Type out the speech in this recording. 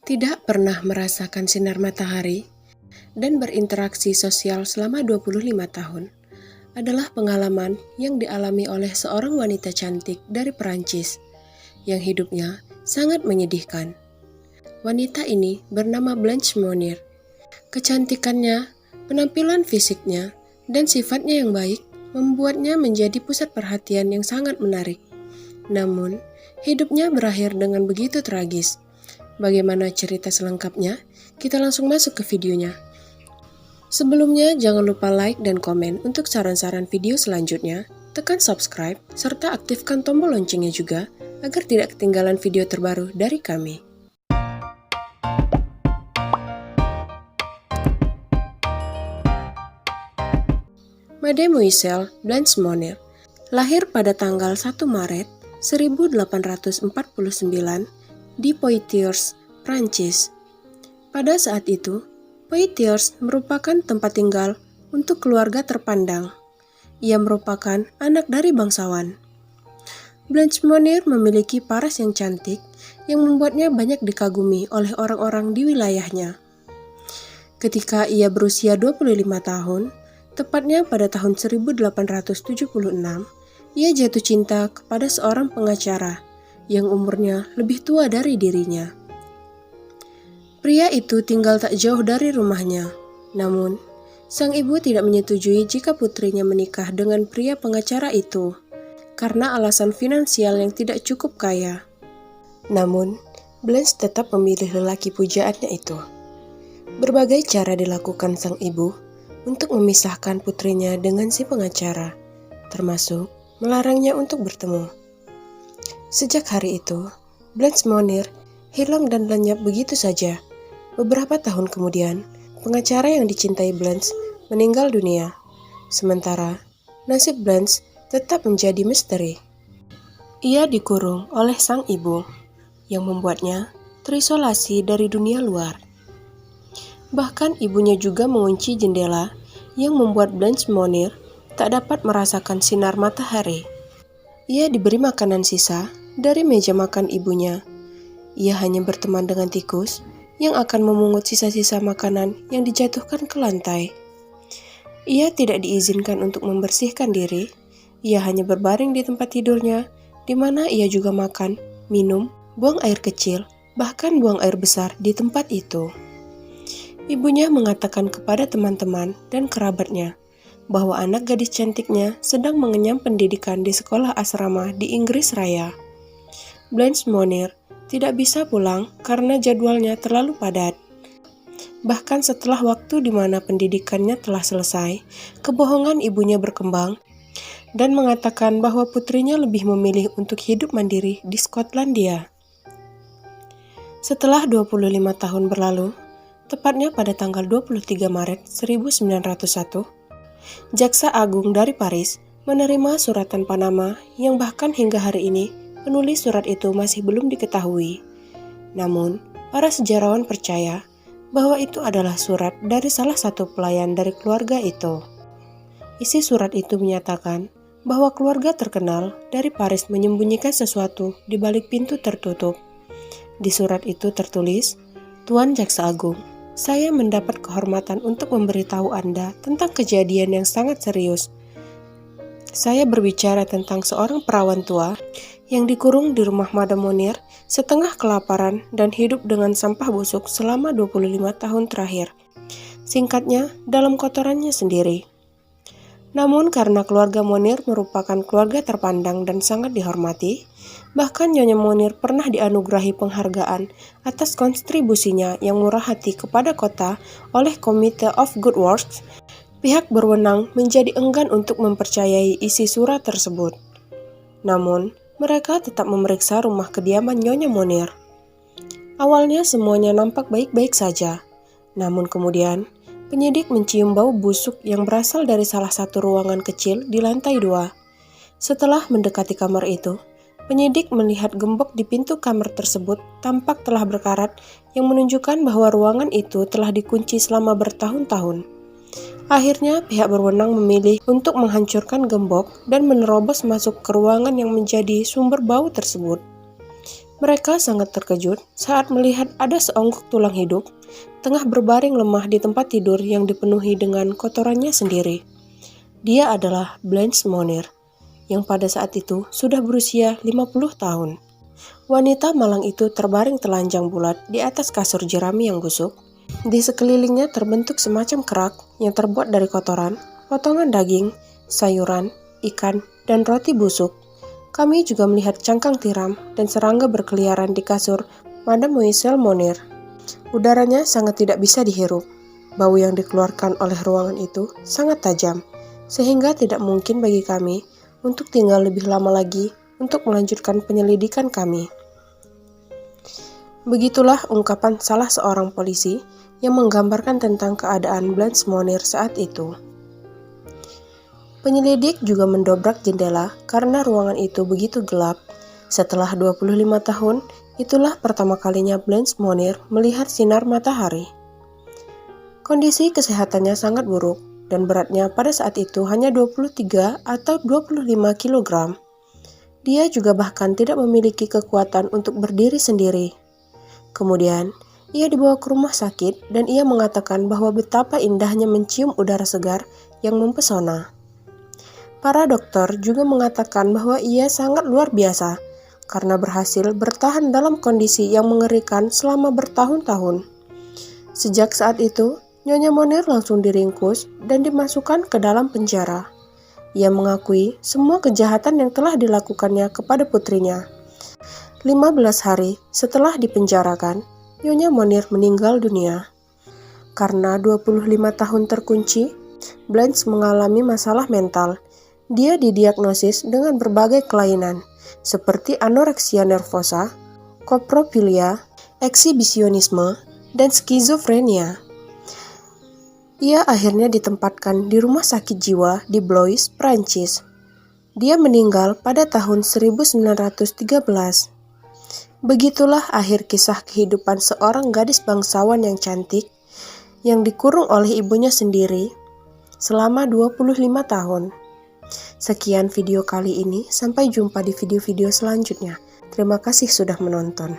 Tidak pernah merasakan sinar matahari dan berinteraksi sosial selama 25 tahun adalah pengalaman yang dialami oleh seorang wanita cantik dari Perancis yang hidupnya sangat menyedihkan. Wanita ini bernama Blanche Monnier. Kecantikannya, penampilan fisiknya, dan sifatnya yang baik membuatnya menjadi pusat perhatian yang sangat menarik. Namun, hidupnya berakhir dengan begitu tragis. Bagaimana cerita selengkapnya? Kita langsung masuk ke videonya. Sebelumnya, jangan lupa like dan komen untuk saran-saran video selanjutnya. Tekan subscribe, serta aktifkan tombol loncengnya juga, agar tidak ketinggalan video terbaru dari kami. Mademoiselle Blanche Monnier lahir pada tanggal 1 Maret 1849 di Poitiers, Prancis. Pada saat itu, Poitiers merupakan tempat tinggal untuk keluarga terpandang. Ia merupakan anak dari bangsawan. Blanche Monnier memiliki paras yang cantik yang membuatnya banyak dikagumi oleh orang-orang di wilayahnya. Ketika ia berusia 25 tahun, tepatnya pada tahun 1876, ia jatuh cinta kepada seorang pengacara yang umurnya lebih tua dari dirinya. Pria itu tinggal tak jauh dari rumahnya, namun sang ibu tidak menyetujui jika putrinya menikah dengan pria pengacara itu karena alasan finansial yang tidak cukup kaya. Namun, Blanche tetap memilih lelaki pujaannya itu. Berbagai cara dilakukan sang ibu untuk memisahkan putrinya dengan si pengacara, termasuk melarangnya untuk bertemu. Sejak hari itu, Blanche Monnier hilang dan lenyap begitu saja. Beberapa tahun kemudian, pengacara yang dicintai Blanche meninggal dunia. Sementara, nasib Blanche tetap menjadi misteri. Ia dikurung oleh sang ibu, yang membuatnya terisolasi dari dunia luar. Bahkan ibunya juga mengunci jendela yang membuat Blanche Monnier tak dapat merasakan sinar matahari. Ia diberi makanan sisa dari meja makan ibunya. Ia hanya berteman dengan tikus yang akan memungut sisa-sisa makanan yang dijatuhkan ke lantai. Ia tidak diizinkan untuk membersihkan diri. Ia hanya berbaring di tempat tidurnya, di mana ia juga makan, minum, buang air kecil, bahkan buang air besar di tempat itu. Ibunya mengatakan kepada teman-teman dan kerabatnya bahwa anak gadis cantiknya sedang mengenyam pendidikan di sekolah asrama di Inggris Raya. Blanche Monnier tidak bisa pulang karena jadwalnya terlalu padat. Bahkan setelah waktu di mana pendidikannya telah selesai, kebohongan ibunya berkembang dan mengatakan bahwa putrinya lebih memilih untuk hidup mandiri di Skotlandia. Setelah 25 tahun berlalu, tepatnya pada tanggal 23 Maret 1901, Jaksa Agung dari Paris menerima suratan Panama yang bahkan hingga hari ini penulis surat itu masih belum diketahui. Namun, para sejarawan percaya bahwa itu adalah surat dari salah satu pelayan dari keluarga itu. Isi surat itu menyatakan bahwa keluarga terkenal dari Paris menyembunyikan sesuatu di balik pintu tertutup. Di surat itu tertulis, "Tuan Jaksa Agung, saya mendapat kehormatan untuk memberitahu Anda tentang kejadian yang sangat serius. Saya berbicara tentang seorang perawan tua yang dikurung di rumah Madame Monnier setengah kelaparan dan hidup dengan sampah busuk selama 25 tahun terakhir. Singkatnya, dalam kotorannya sendiri. Namun karena keluarga Monnier merupakan keluarga terpandang dan sangat dihormati, bahkan Nyonya Monnier pernah dianugerahi penghargaan atas kontribusinya yang murah hati kepada kota oleh Committee of Good Works. Pihak berwenang menjadi enggan untuk mempercayai isi surat tersebut. Namun, mereka tetap memeriksa rumah kediaman Nyonya Monnier. Awalnya semuanya nampak baik-baik saja. Namun kemudian, penyidik mencium bau busuk yang berasal dari salah satu ruangan kecil di lantai 2. Setelah mendekati kamar itu, penyidik melihat gembok di pintu kamar tersebut tampak telah berkarat yang menunjukkan bahwa ruangan itu telah dikunci selama bertahun-tahun. Akhirnya pihak berwenang memilih untuk menghancurkan gembok dan menerobos masuk ke ruangan yang menjadi sumber bau tersebut. Mereka sangat terkejut saat melihat ada seonggok tulang hidup tengah berbaring lemah di tempat tidur yang dipenuhi dengan kotorannya sendiri. Dia adalah Blanche Monir, yang pada saat itu sudah berusia 50 tahun. Wanita malang itu terbaring telanjang bulat di atas kasur jerami yang busuk. Di sekelilingnya terbentuk semacam kerak yang terbuat dari kotoran, potongan daging, sayuran, ikan, dan roti busuk. Kami juga melihat cangkang tiram dan serangga berkeliaran di kasur Mademoiselle Monir. Udaranya sangat tidak bisa dihirup. Bau yang dikeluarkan oleh ruangan itu sangat tajam, sehingga tidak mungkin bagi kami untuk tinggal lebih lama lagi untuk melanjutkan penyelidikan kami. Begitulah ungkapan salah seorang polisi yang menggambarkan tentang keadaan Blanche Monir saat itu. Penyelidik juga mendobrak jendela karena ruangan itu begitu gelap. Setelah 25 tahun, itulah pertama kalinya Blanche Monir melihat sinar matahari. Kondisi kesehatannya sangat buruk dan beratnya pada saat itu hanya 23 atau 25 kg. Dia juga bahkan tidak memiliki kekuatan untuk berdiri sendiri. Kemudian, ia dibawa ke rumah sakit dan ia mengatakan bahwa betapa indahnya mencium udara segar yang mempesona. Para dokter juga mengatakan bahwa ia sangat luar biasa karena berhasil bertahan dalam kondisi yang mengerikan selama bertahun-tahun. Sejak saat itu, Nyonya Monir langsung diringkus dan dimasukkan ke dalam penjara. Ia mengakui semua kejahatan yang telah dilakukannya kepada putrinya. 15 hari setelah dipenjarakan, Nyonya Monir meninggal dunia. Karena 25 tahun terkunci, Blanche mengalami masalah mental. Dia didiagnosis dengan berbagai kelainan, seperti anoreksia nervosa, koprofilia, eksibisionisme, dan skizofrenia. Ia akhirnya ditempatkan di rumah sakit jiwa di Blois, Prancis. Dia meninggal pada tahun 1913. Begitulah akhir kisah kehidupan seorang gadis bangsawan yang cantik, yang dikurung oleh ibunya sendiri selama 25 tahun. Sekian video kali ini, sampai jumpa di video-video selanjutnya. Terima kasih sudah menonton.